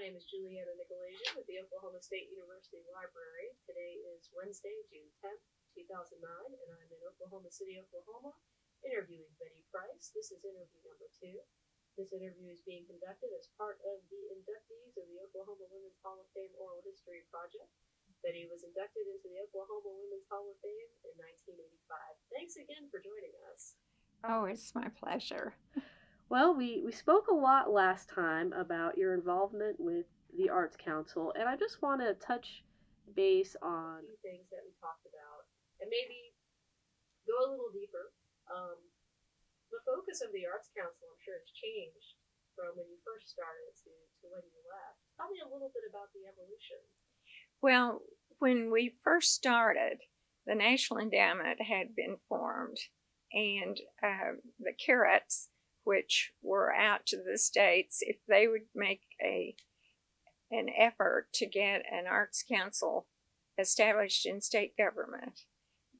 name is Juliana Nicolasian with the Oklahoma State University Library. Today is Wednesday, June 10th, 2009, and I'm in Oklahoma City, Oklahoma, interviewing Betty Price. This is interview number 2. This interview is being conducted as part of the inductees of the Oklahoma Women's Hall of Fame Oral History Project. Betty was inducted into the Oklahoma Women's Hall of Fame in 1985. Thanks again for joining us. Oh, it's my pleasure. Well, we spoke a lot last time about your involvement with the Arts Council, and I just want to touch base on a few things that we talked about and maybe go a little deeper. Um, the focus of the Arts Council, I'm sure, has changed from when you first started to when you left. Tell me a little bit about the evolution. Well, when we first started, the National Endowment had been formed, and the Carrots, which were out to the states, if they would make an effort to get an Arts Council established in state government,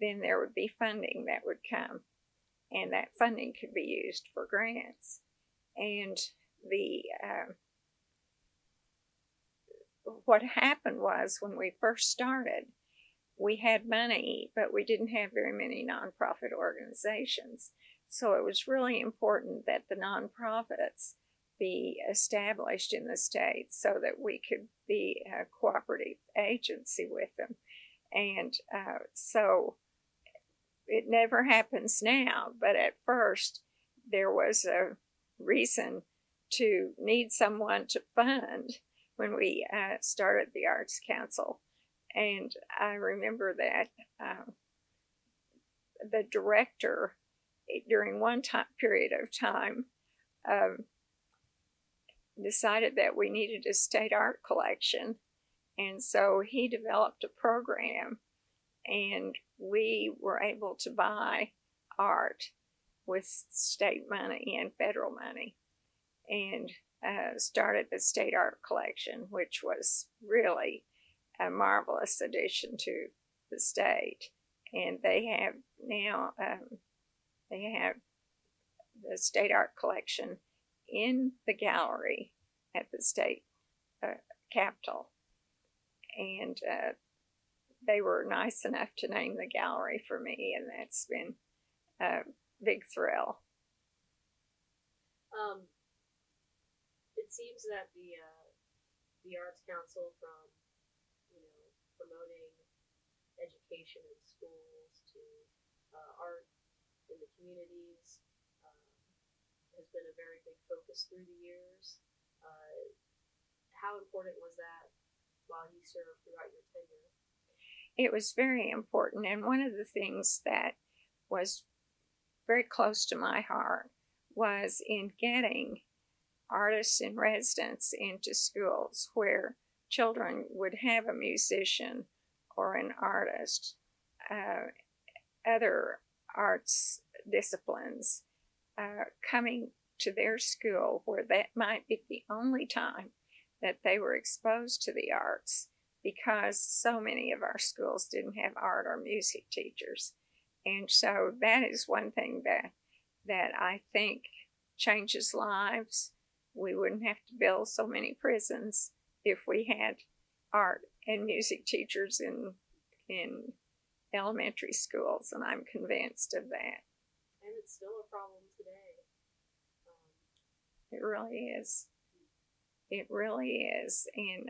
then there would be funding that would come, and that funding could be used for grants. And what happened was, when we first started, we had money, but we didn't have very many nonprofit organizations. So it was really important that the nonprofits be established in the state so that we could be a cooperative agency with them. And so it never happens now, but at first there was a reason to need someone to fund when we started the Arts Council. And I remember that the director, during one period of time, decided that we needed a state art collection. And so he developed a program, and we were able to buy art with state money and federal money, and started the state art collection, which was really a marvelous addition to the state. And they have now the state art collection in the gallery at the state capitol, and they were nice enough to name the gallery for me, and that's been a big thrill. It seems that the Arts Council, from promoting education in schools to art in the communities, has been a very big focus through the years. How important was that while you served throughout your tenure? It was very important, and one of the things that was very close to my heart was in getting artists in residence into schools where children would have a musician or an artist, other arts disciplines coming to their school, where that might be the only time that they were exposed to the arts, because so many of our schools didn't have art or music teachers. And so that is one thing that I think changes lives. We wouldn't have to build so many prisons if we had art and music teachers in elementary schools, and I'm convinced of that. And it's still a problem today. It really is. It really is. And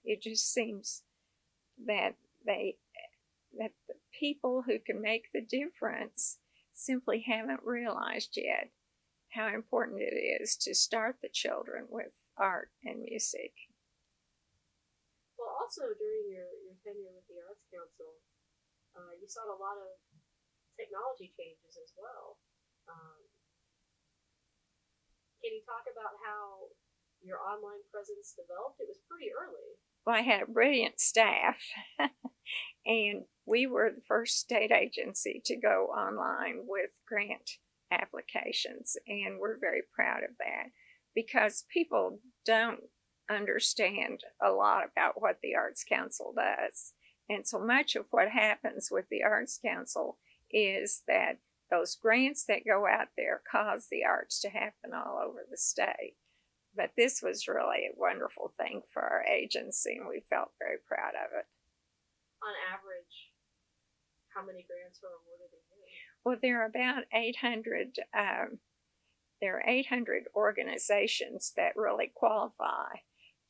it just seems that the people who can make the difference simply haven't realized yet how important it is to start the children with art and music. Well, also during your tenure with the Arts Council, you saw a lot of technology changes as well. Can you talk about how your online presence developed? It was pretty early. Well, I had a brilliant staff, and we were the first state agency to go online with grant applications, and we're very proud of that, because people don't understand a lot about what the Arts Council does. And so much of what happens with the Arts Council is that those grants that go out there cause the arts to happen all over the state. But this was really a wonderful thing for our agency, and we felt very proud of it. On average, how many grants are awarded a year? Well, there are about 800. There are 800 organizations that really qualify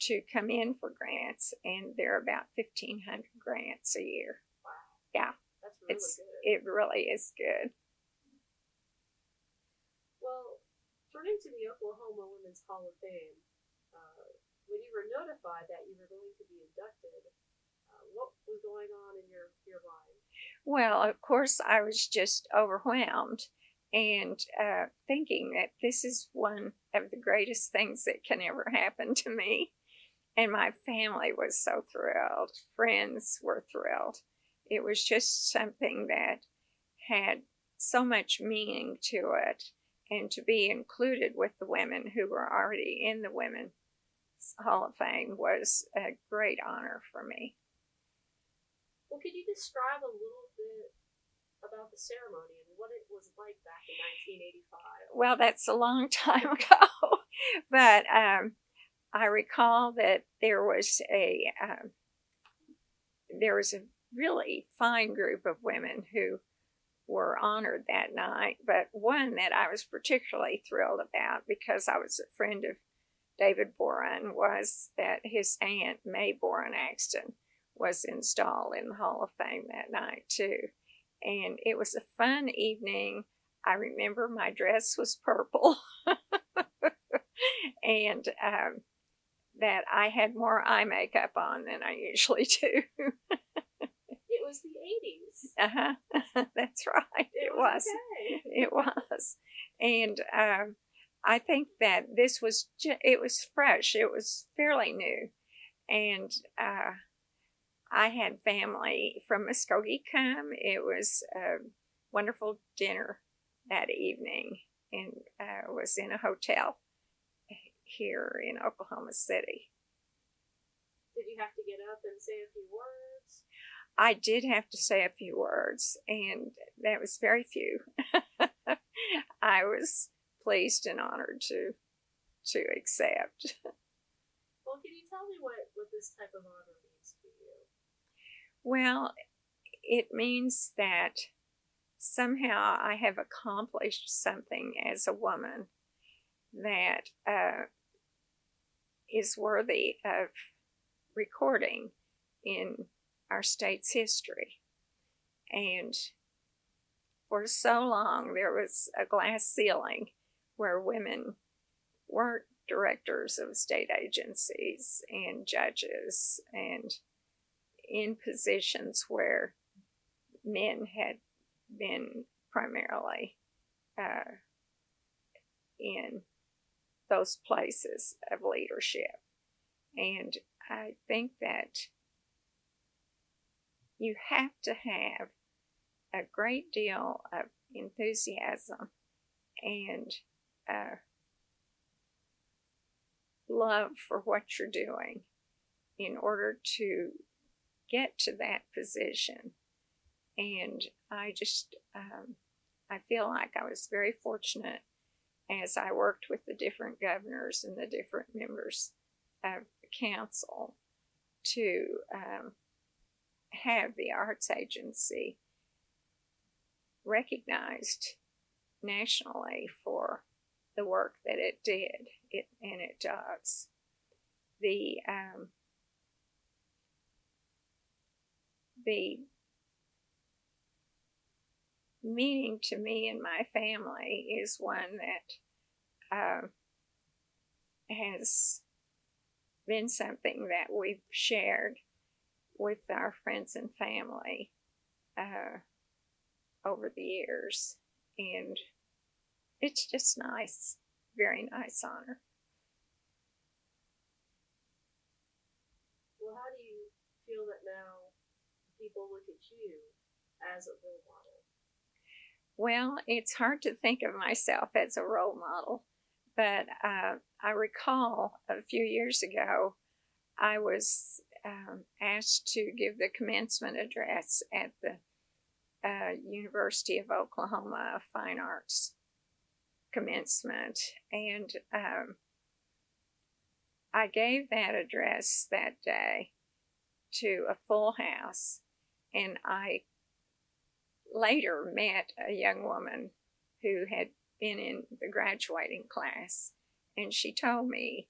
to come in for grants, and there are about 1,500 grants a year. Wow. Yeah, that's really good. It really is good. Well, turning to the Oklahoma Women's Hall of Fame, when you were notified that you were going to be inducted, what was going on in your mind? Well, of course, I was just overwhelmed and thinking that this is one of the greatest things that can ever happen to me. And my family was so thrilled. Friends were thrilled. It was just something that had so much meaning to it. And to be included with the women who were already in the Women's Hall of Fame was a great honor for me. Well, could you describe a little bit about the ceremony and what it was like back in 1985? Well, that's a long time ago. But I recall that there was a really fine group of women who were honored that night, but one that I was particularly thrilled about because I was a friend of David Boren was that his aunt, May Boren Axton, was installed in the Hall of Fame that night too. And it was a fun evening. I remember my dress was purple and that I had more eye makeup on than I usually do. It was the 80s. That's right. It was. Okay. It was. And I think that this was, it was fresh. It was fairly new. And I had family from Muskogee come. It was a wonderful dinner that evening, and was in a hotel here in Oklahoma City. Did you have to get up and say a few words? I did have to say a few words, and that was very few. I was pleased and honored to accept. Well, can you tell me what this type of honor means to you? Well, it means that somehow I have accomplished something as a woman that is worthy of recording in our state's history. And for so long, there was a glass ceiling where women weren't directors of state agencies and judges and in positions where men had been primarily in those places of leadership. And I think that you have to have a great deal of enthusiasm and love for what you're doing in order to get to that position. And I just, I feel like I was very fortunate as I worked with the different governors and the different members of the council to have the arts agency recognized nationally for the work that it did, and it does. The meaning to me and my family is one that has been something that we've shared with our friends and family over the years, and it's just nice, very nice honor. Well, how do you feel that now people look at you as a role model? Well, it's hard to think of myself as a role model, but I recall a few years ago I was asked to give the commencement address at the University of Oklahoma Fine Arts commencement, and I gave that address that day to a full house, and I later met a young woman who had been in the graduating class, and she told me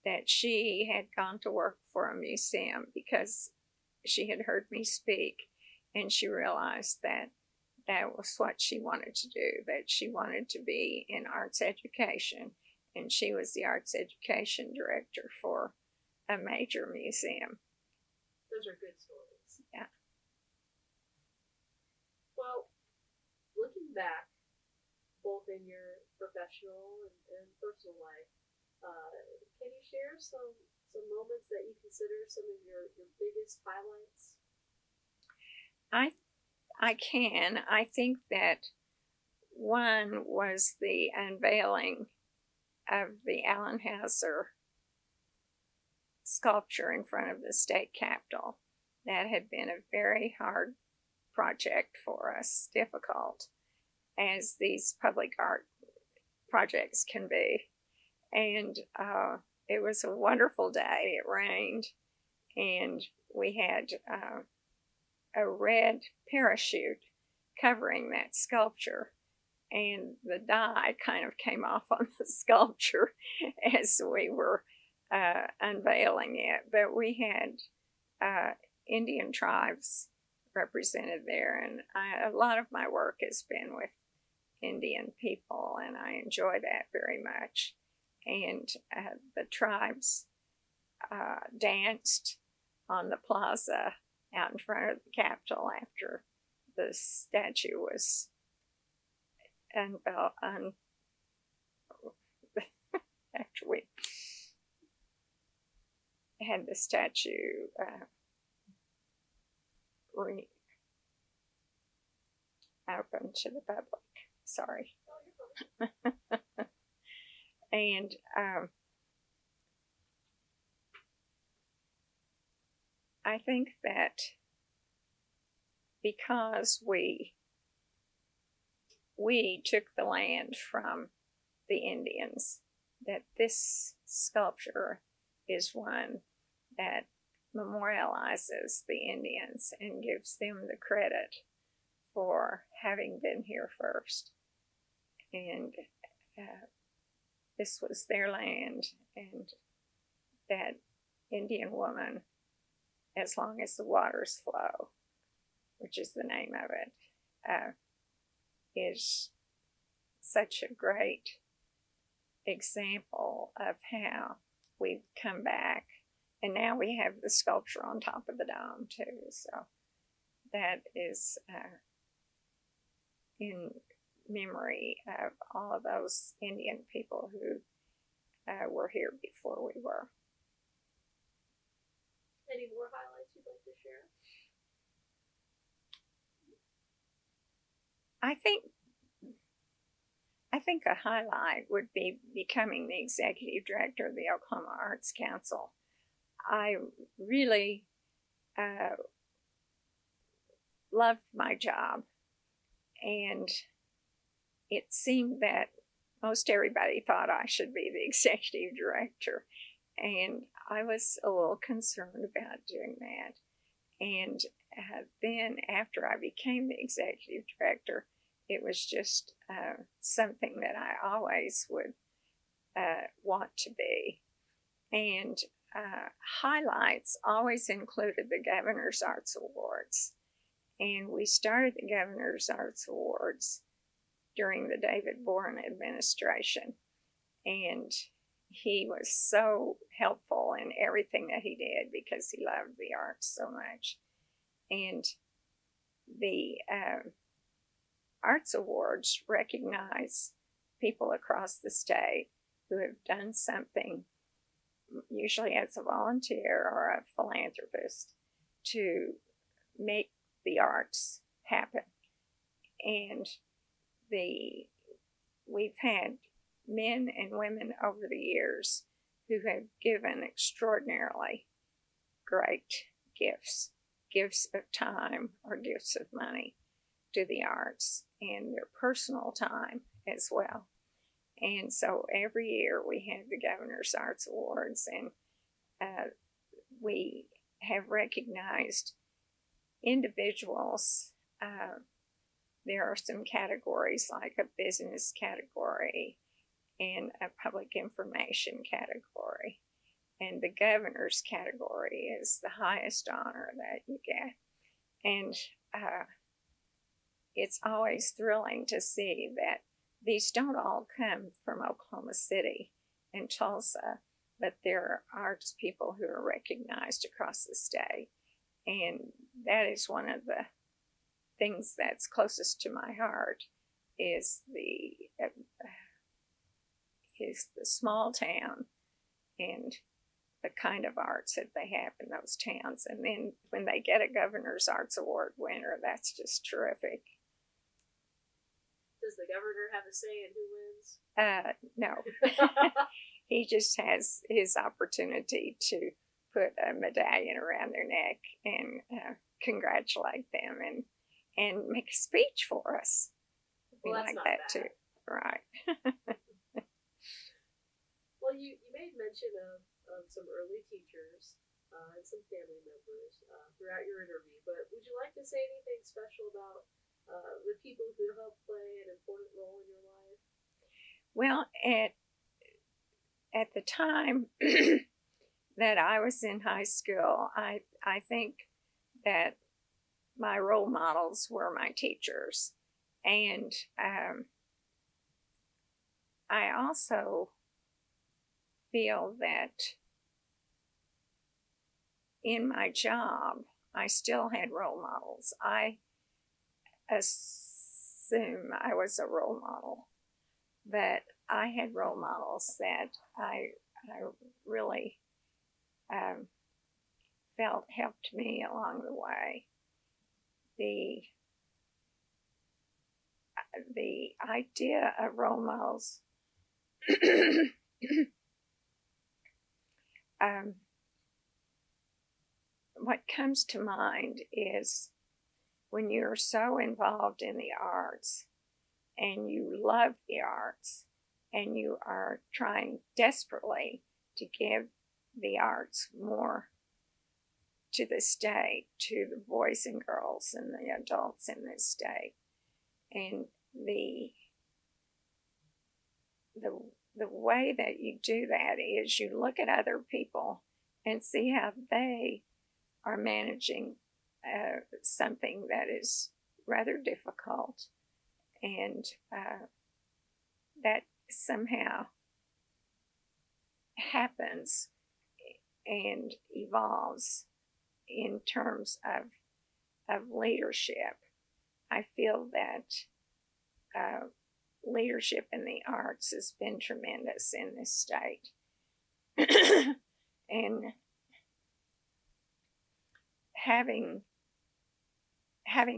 that she had gone to work for a museum because she had heard me speak, and she realized that that was what she wanted to do, that she wanted to be in arts education, and she was the arts education director for a major museum. Those are good stories. Yeah. Well, looking back, both in your professional and personal life, can you share some moments that you consider some of your biggest highlights? I can. I think that one was the unveiling of the Allen Hauser sculpture in front of the state capitol. That had been a very hard project for us, difficult, as these public art projects can be. And it was a wonderful day. It rained, and we had a red parachute covering that sculpture, and the dye kind of came off on the sculpture as we were unveiling it. But we had Indian tribes represented there, and a lot of my work has been with Indian people, and I enjoy that very much. And the tribes danced on the plaza out in front of the Capitol after the statue was after we had the statue open to the public. Sorry. And I think that because we took the land from the Indians, that this sculpture is one that memorializes the Indians and gives them the credit for having been here first. And this was their land, and that Indian woman, as long as the waters flow, which is the name of it, is such a great example of how we've come back. And now we have the sculpture on top of the dome too. So that is in memory of all of those Indian people who were here before we were. Any more highlights you'd like to share? I think a highlight would be becoming the executive director of the Oklahoma Arts Council. I really loved my job, and it seemed that most everybody thought I should be the executive director, and I was a little concerned about doing that. And then after I became the executive director, it was just something that I always would want to be. And highlights always included the Governor's Arts Awards. And we started the Governor's Arts Awards during the David Boren administration. And he was so helpful in everything that he did because he loved the arts so much. And the Arts Awards recognize people across the state who have done something, usually as a volunteer or a philanthropist, to make the arts happen. And we've had men and women over the years who have given extraordinarily great gifts of time or gifts of money to the arts, and their personal time as well. And so every year we have the Governor's Arts Awards, and we have recognized individuals. There are some categories like a business category and a public information category. And the governor's category is the highest honor that you get. And it's always thrilling to see that these don't all come from Oklahoma City and Tulsa, but there are arts people who are recognized across the state. And that is one of the things that's closest to my heart is the small town and the kind of arts that they have in those towns. And then when they get a Governor's Arts Award winner, that's just terrific. Does the governor have a say in who wins? No. He just has his opportunity to put a medallion around their neck and congratulate them and make a speech for us. Well, that's like not that bad. too. Right. Well, you made mention of some early teachers and some family members throughout your interview, but would you like to say anything special about the people who helped play an important role in your life? Well, at the time that I was in high school, I think that my role models were my teachers. And I also feel that in my job, I still had role models. I assume I was a role model, but I had role models that I really felt helped me along the way. The idea of role models what comes to mind is when you're so involved in the arts and you love the arts and you are trying desperately to give the arts more to the state, to the boys and girls and the adults in this state. And the way that you do that is you look at other people and see how they are managing something that is rather difficult, and that somehow happens and evolves in terms of leadership. I feel that leadership in the arts has been tremendous in this state. And having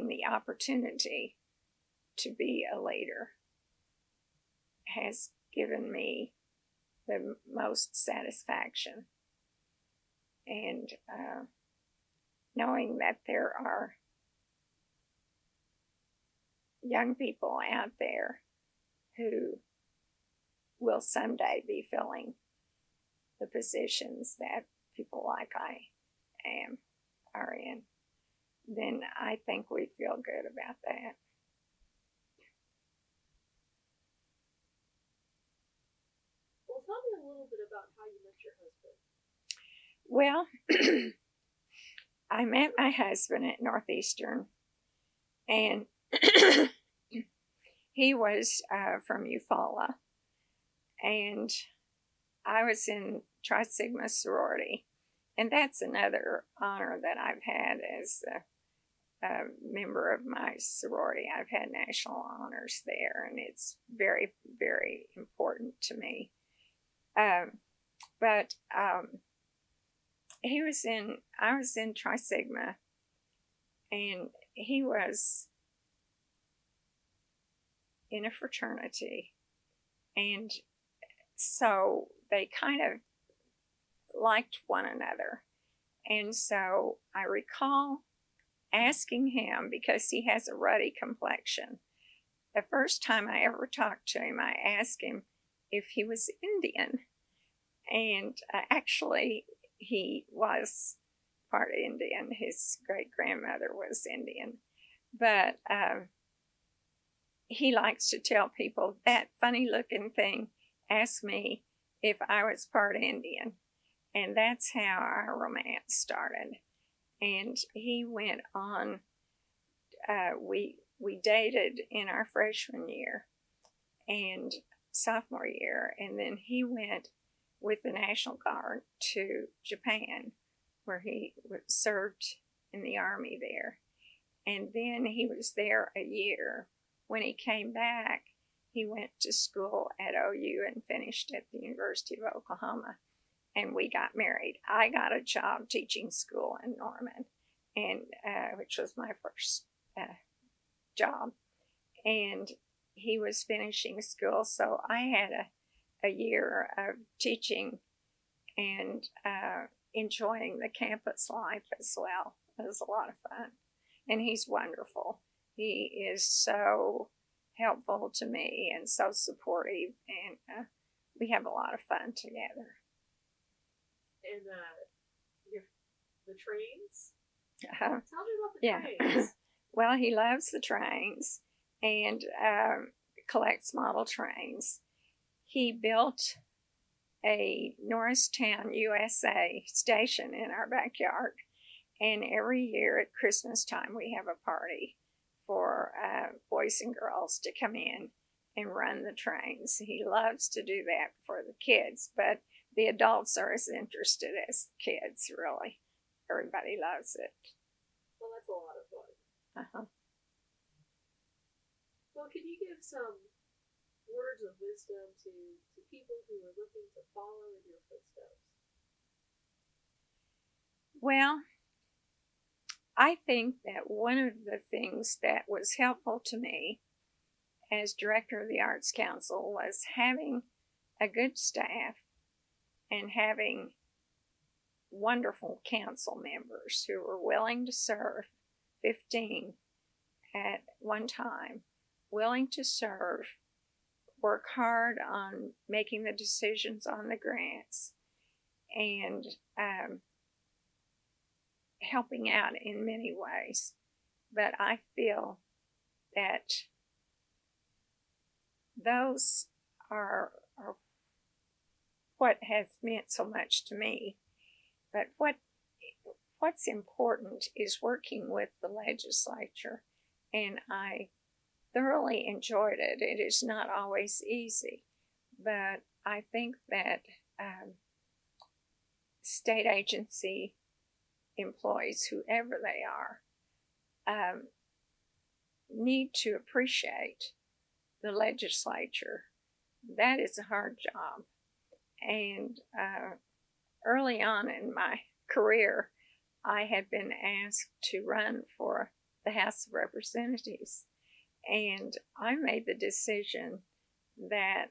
the opportunity to be a leader has given me the most satisfaction. And knowing that there are young people out there who will someday be filling the positions that people like I am are in, then I think we feel good about that. Well, tell me a little bit about how you met your husband. Well, I met my husband at Northeastern, and he was from Eufaula, and I was in Tri Sigma sorority, and that's another honor that I've had as a member of my sorority. I've had national honors there, and it's very, very important to me. But I was in Tri Sigma, and he was in a fraternity, and so they kind of liked one another. And so I recall asking him, because he has a ruddy complexion, the first time I ever talked to him, I asked him if he was Indian. And actually, he was part Indian. His great grandmother was Indian. But he likes to tell people that funny looking thing asked me if I was part Indian. And that's how our romance started. And he went on, we dated in our freshman year and sophomore year, and then he went with the National Guard to Japan, where he served in the army there. And then he was there a year. When he came back, he went to school at OU and finished at the University of Oklahoma. And we got married. I got a job teaching school in Norman, and which was my first job. And he was finishing school, so I had a year of teaching and enjoying the campus life as well. It was a lot of fun. And he's wonderful. He is so helpful to me and so supportive, and we have a lot of fun together. And the trains? Uh, Tell me about the trains. Well, he loves the trains and collects model trains. He built a Norristown, USA station in our backyard. And every year at Christmas time, we have a party for boys and girls to come in and run the trains. He loves to do that for the kids, but the adults are as interested as the kids, really. Everybody loves it. Well, that's a lot of fun. Uh-huh. Well, can you give some words of wisdom to people who are looking to follow in your footsteps? Well, I think that one of the things that was helpful to me as director of the Arts Council was having a good staff and having wonderful council members who were willing to serve, 15 at one time, willing to serve, work hard on making the decisions on the grants, and helping out in many ways. But I feel that those are what has meant so much to me. But what's important is working with the legislature, and I thoroughly enjoyed it. It is not always easy, but I think that state agency employees, whoever they are, need to appreciate the legislature. That is a hard job. And early on in my career, I had been asked to run for the House of Representatives. And I made the decision that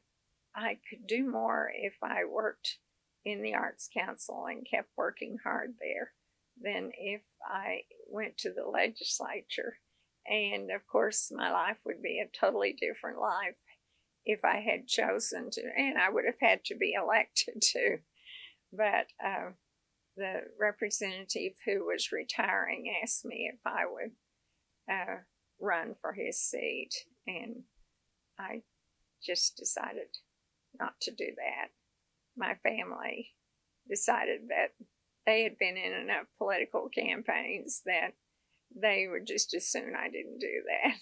I could do more if I worked in the Arts Council and kept working hard there than if I went to the legislature. And of course, my life would be a totally different life if I had chosen to, and I would have had to be elected too. But the representative who was retiring asked me if I would run for his seat, and I just decided not to do that. My family decided that they had been in enough political campaigns that they would just as soon I didn't do that.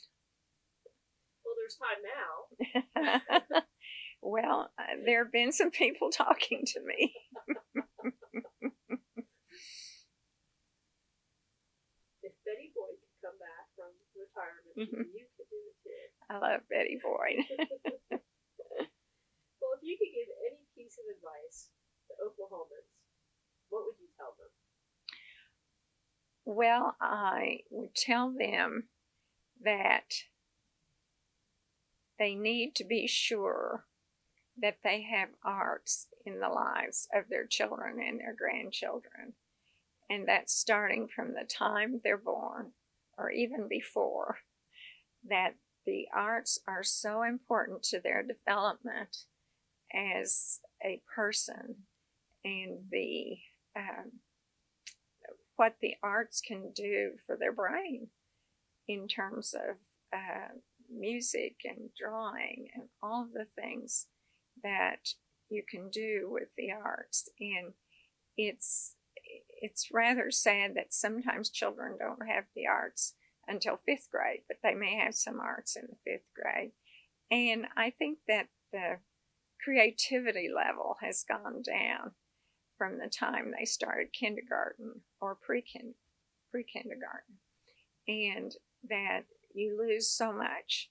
Well, there's time now. Well, there have been some people talking to me. If Betty Boyd could come back from retirement, you could do it too. I love Betty Boyd. Well, if you could give any piece of advice to Oklahomans, what would you tell them? Well, I would tell them that they need to be sure that they have arts in the lives of their children and their grandchildren. And that's starting from the time they're born or even before, that the arts are so important to their development as a person and the what the arts can do for their brain in terms of music and drawing and all of the things that you can do with the arts. And it's rather sad that sometimes children don't have the arts until 5th grade, but they may have some arts in the 5th grade. And I think that the creativity level has gone down from the time they started kindergarten or pre-kindergarten, and that you lose so much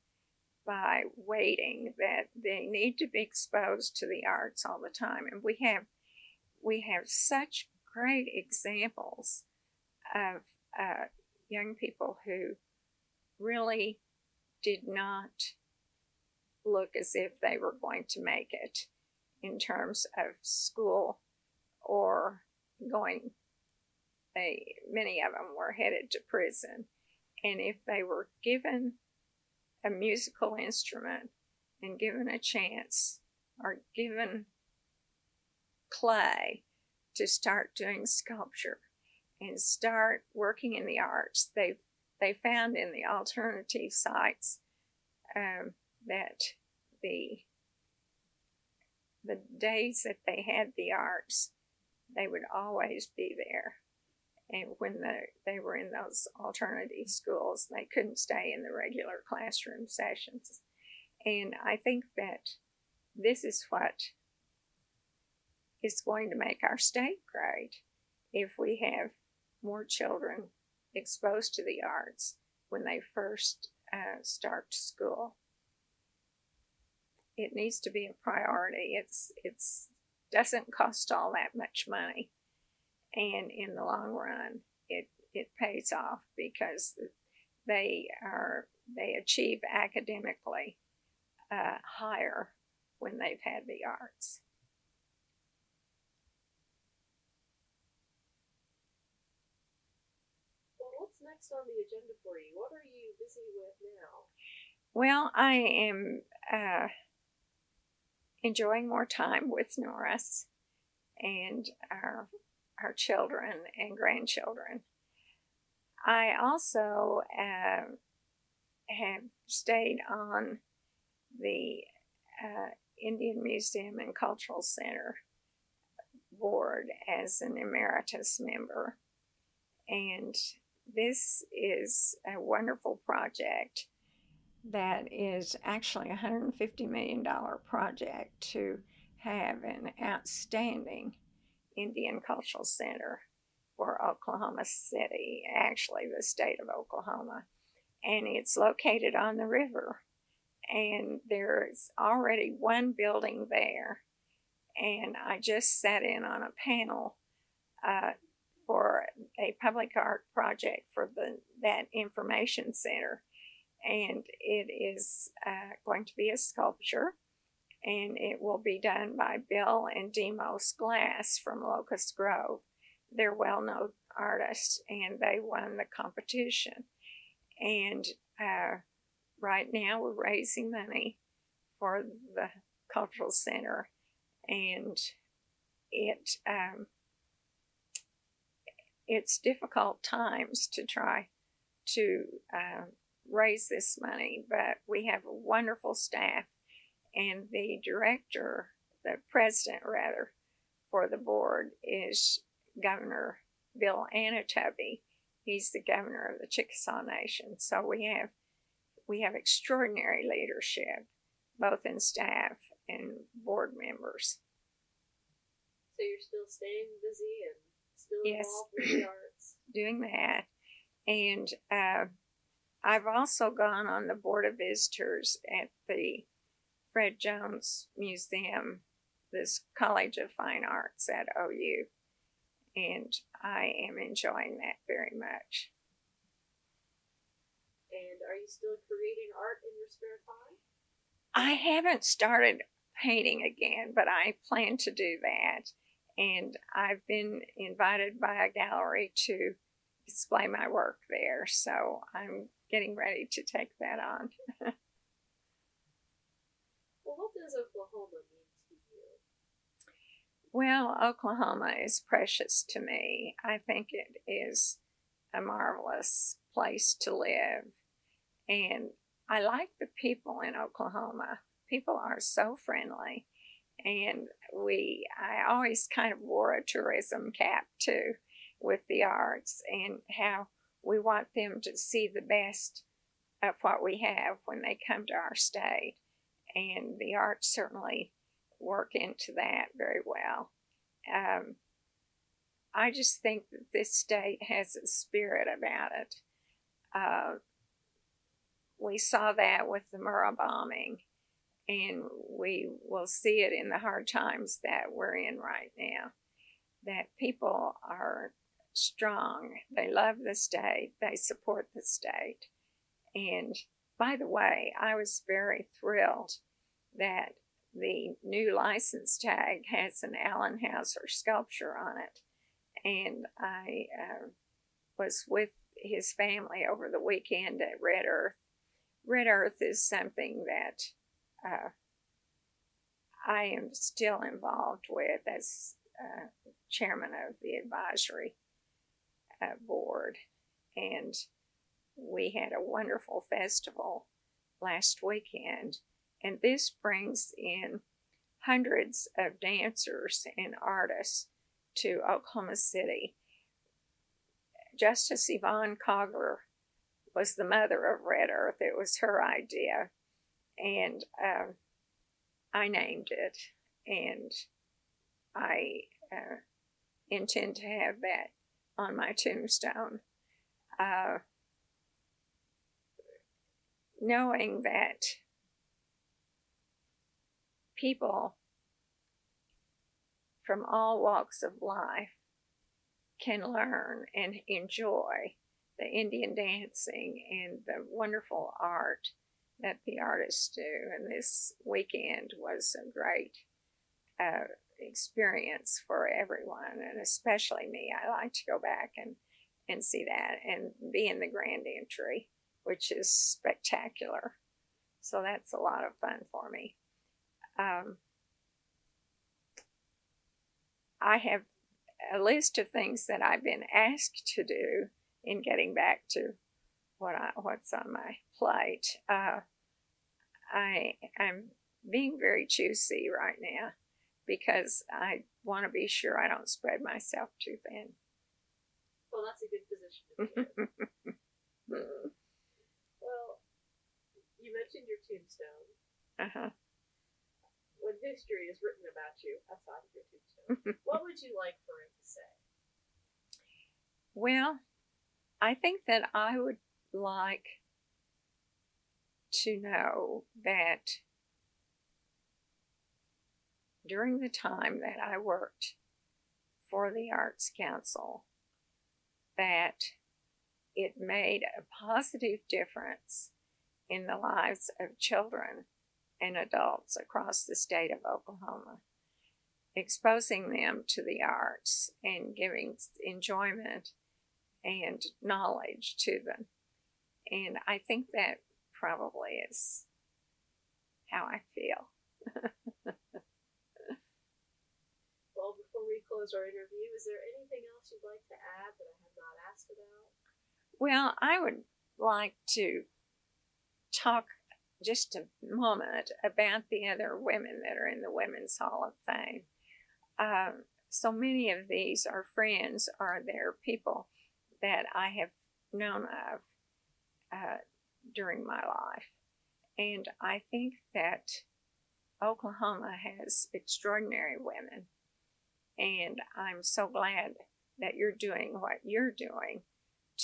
by waiting, that they need to be exposed to the arts all the time. And we have such great examples of young people who really did not look as if they were going to make it in terms of school or going. Many of them were headed to prison. And if they were given a musical instrument and given a chance or given clay to start doing sculpture and start working in the arts, they found in the alternative sites that the days that they had the arts, they would always be there. And when they were in those alternative schools, they couldn't stay in the regular classroom sessions. And I think that this is what is going to make our state great, if we have more children exposed to the arts when they first start school. It needs to be a priority. It's doesn't cost all that much money, and in the long run, it pays off, because they achieve academically higher when they've had the arts. Well, what's next on the agenda for you? What are you busy with now? Well, I am enjoying more time with Norris and our children and grandchildren. I also have stayed on the Indian Museum and Cultural Center board as an emeritus member. And this is a wonderful project that is actually a $150 million project to have an outstanding Indian Cultural Center for Oklahoma City, actually the state of Oklahoma. And it's located on the river. And there's already one building there. And I just sat in on a panel for a public art project for that information center. And it is going to be a sculpture, and it will be done by Bill and Demos Glass from Locust Grove. They're well-known artists, and they won the competition. And right now we're raising money for the cultural center, and it's difficult times to try to raise this money, but we have a wonderful staff, and the president for the board is Governor Bill Anatubby. He's the governor of the Chickasaw Nation. So we have extraordinary leadership, both in staff and board members. So you're still staying busy and still involved with the arts? Doing that. And I've also gone on the Board of Visitors at the Fred Jones Museum, this College of Fine Arts at OU, and I am enjoying that very much. And are you still creating art in your spare time? I haven't started painting again, but I plan to do that. And I've been invited by a gallery to display my work there, so I'm getting ready to take that on. Well, what does Oklahoma mean to you? Well, Oklahoma is precious to me. I think it is a marvelous place to live. And I like the people in Oklahoma. People are so friendly. And I always kind of wore a tourism cap too with the arts and how we want them to see the best of what we have when they come to our state. And the arts certainly work into that very well. I just think that this state has a spirit about it. We saw that with the Murrah bombing, and we will see it in the hard times that we're in right now. That people are strong, they love the state, they support the state. And by the way, I was very thrilled that the new license tag has an Allen Hauser sculpture on it. And I was with his family over the weekend at Red Earth. Red Earth is something that I am still involved with as chairman of the advisory board. And we had a wonderful festival last weekend. And this brings in hundreds of dancers and artists to Oklahoma City. Justice Yvonne Cogger was the mother of Red Earth. It was her idea. And I named it. And I intend to have that on my tombstone. Knowing that people from all walks of life can learn and enjoy the Indian dancing and the wonderful art that the artists do. And this weekend was a great experience for everyone, and especially me. I like to go back and see that and be in the grand entry, which is spectacular. So that's a lot of fun for me. I have a list of things that I've been asked to do in getting back to what's on my plate. I'm being very choosy right now because I want to be sure I don't spread myself too thin. Well, that's a good position to be in. Well, you mentioned your tombstone. Uh-huh. When history is written about you outside of your tombstone, what would you like for it to say? Well, I think that I would like to know that during the time that I worked for the Arts Council, that it made a positive difference in the lives of children and adults across the state of Oklahoma, exposing them to the arts and giving enjoyment and knowledge to them. And I think that probably is how I feel. Well, before we close our interview, is there anything else you'd like to add that I have not asked about? Well, I would like to talk just a moment about the other women that are in the Women's Hall of Fame. So many of these are friends or they're people that I have known of during my life. And I think that Oklahoma has extraordinary women. And I'm so glad that you're doing what you're doing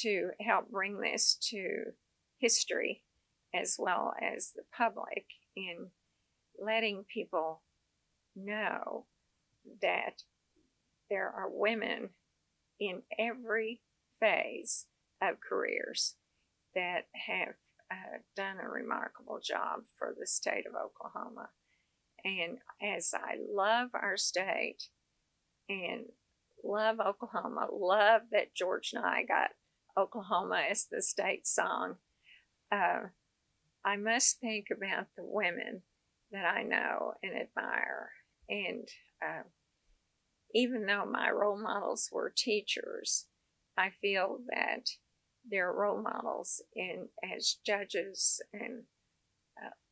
to help bring this to history as well as the public in letting people know that there are women in every phase of careers that have done a remarkable job for the state of Oklahoma. And as I love our state and love Oklahoma, love that George and I got Oklahoma as the state song, I must think about the women that I know and admire. And even though my role models were teachers, I feel that they're role models in as judges and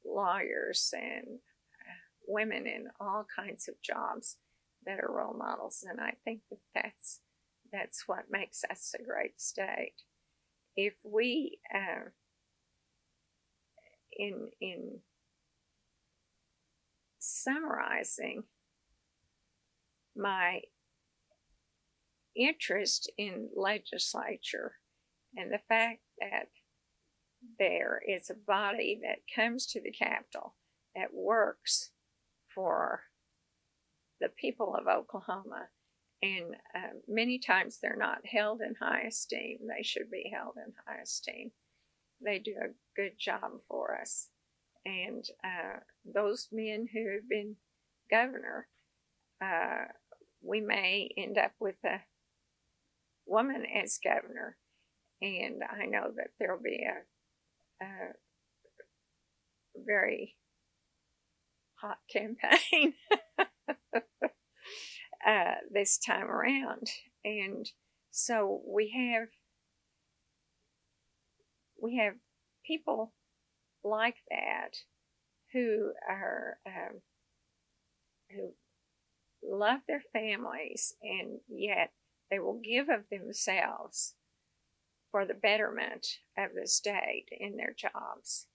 lawyers and women in all kinds of jobs that are role models, and I think that that's what makes us a great state. If we in summarizing my interest in legislature and the fact that there is a body that comes to the Capitol that works for the people of Oklahoma, and many times they're not held in high esteem. They should be held in high esteem. They do a good job for us. And those men who have been governor, we may end up with a woman as governor. And I know that there'll be a very hot campaign this time around. And so we have people like that who are who love their families, and yet they will give of themselves for the betterment of the state in their jobs.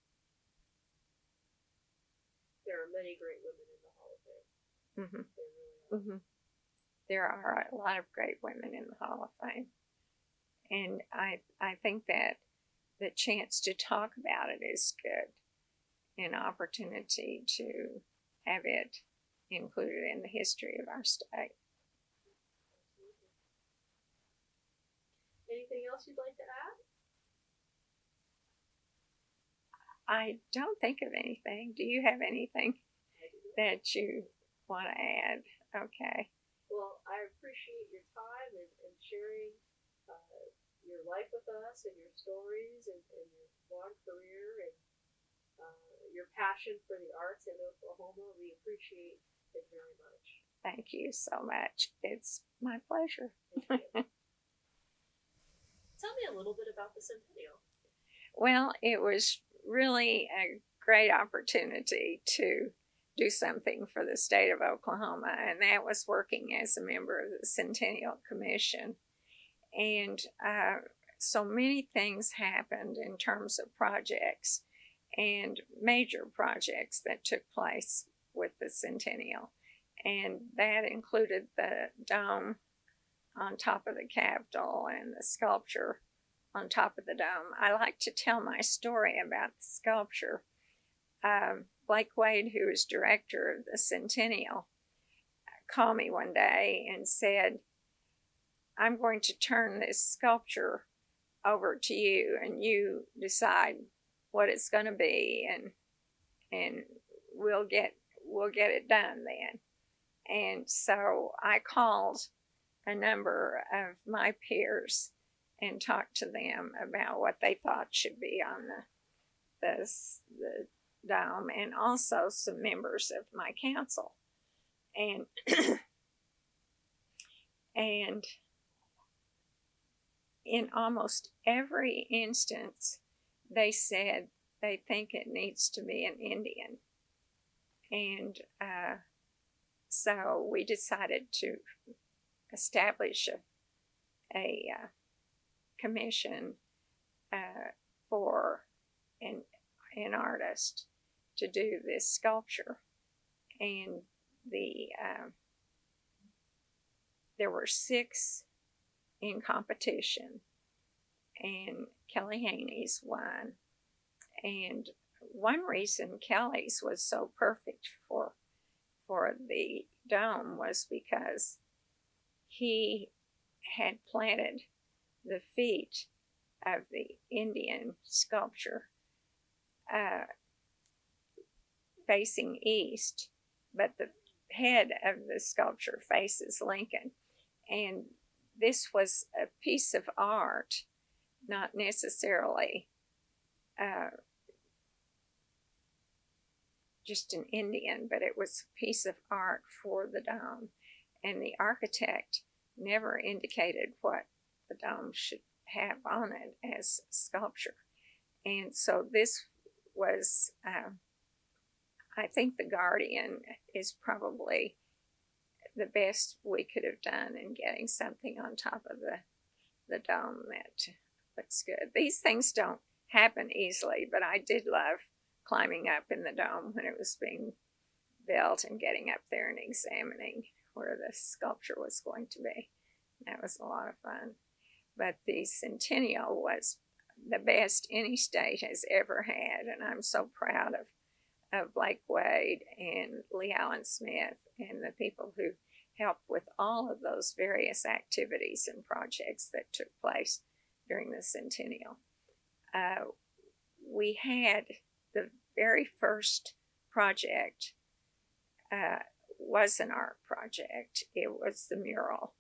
There are many great women in the Hall of Fame. Mm-hmm. There really are. Mm-hmm. There are a lot of great women in the Hall of Fame, and I think that the chance to talk about it is good, an opportunity to have it included in the history of our state. Anything else you'd like to add? I don't think of anything. Do you have anything that you want to add? Okay. Well, I appreciate your time and sharing your life with us and your stories and your long career and your passion for the arts in Oklahoma. We appreciate it very much. Thank you so much. It's my pleasure. Tell me a little bit about the Centennial. Well, it was really a great opportunity to do something for the state of Oklahoma, and that was working as a member of the Centennial Commission. And so many things happened in terms of projects and major projects that took place with the Centennial. And that included the dome on top of the Capitol and the sculpture on top of the dome. I like to tell my story about the sculpture. Blake Wade, who was director of the Centennial, called me one day and said, I'm going to turn this sculpture over to you, and you decide what it's going to be, and we'll get it done then. And so I called a number of my peers and talked to them about what they thought should be on the dome, and also some members of my council. And and in almost every instance, they said they think it needs to be an Indian. And so we decided to establish a commission for an artist to do this sculpture. And there were 6 in competition, and Kelly Haney's won. And one reason Kelly's was so perfect for the dome was because he had planted the feet of the Indian sculpture facing east, but the head of the sculpture faces Lincoln. And this was a piece of art, not necessarily just an Indian, but it was a piece of art for the dome. and the architect never indicated what the dome should have on it as sculpture. And so this was, I think the Guardian is probably the best we could have done in getting something on top of the dome that looks good. These things don't happen easily, but I did love climbing up in the dome when it was being built and getting up there and examining where the sculpture was going to be. That was a lot of fun. But the Centennial was the best any state has ever had, and I'm so proud of Blake Wade and Lee Allen Smith and the people who helped with all of those various activities and projects that took place during the Centennial. We had the very first project was an art project. It was the mural.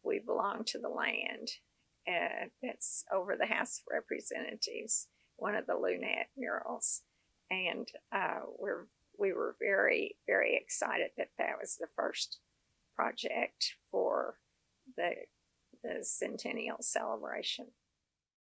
We Belong to the Land. That's over the House of Representatives, one of the Lunat murals. And we were very, very excited that that was the first project for the Centennial celebration.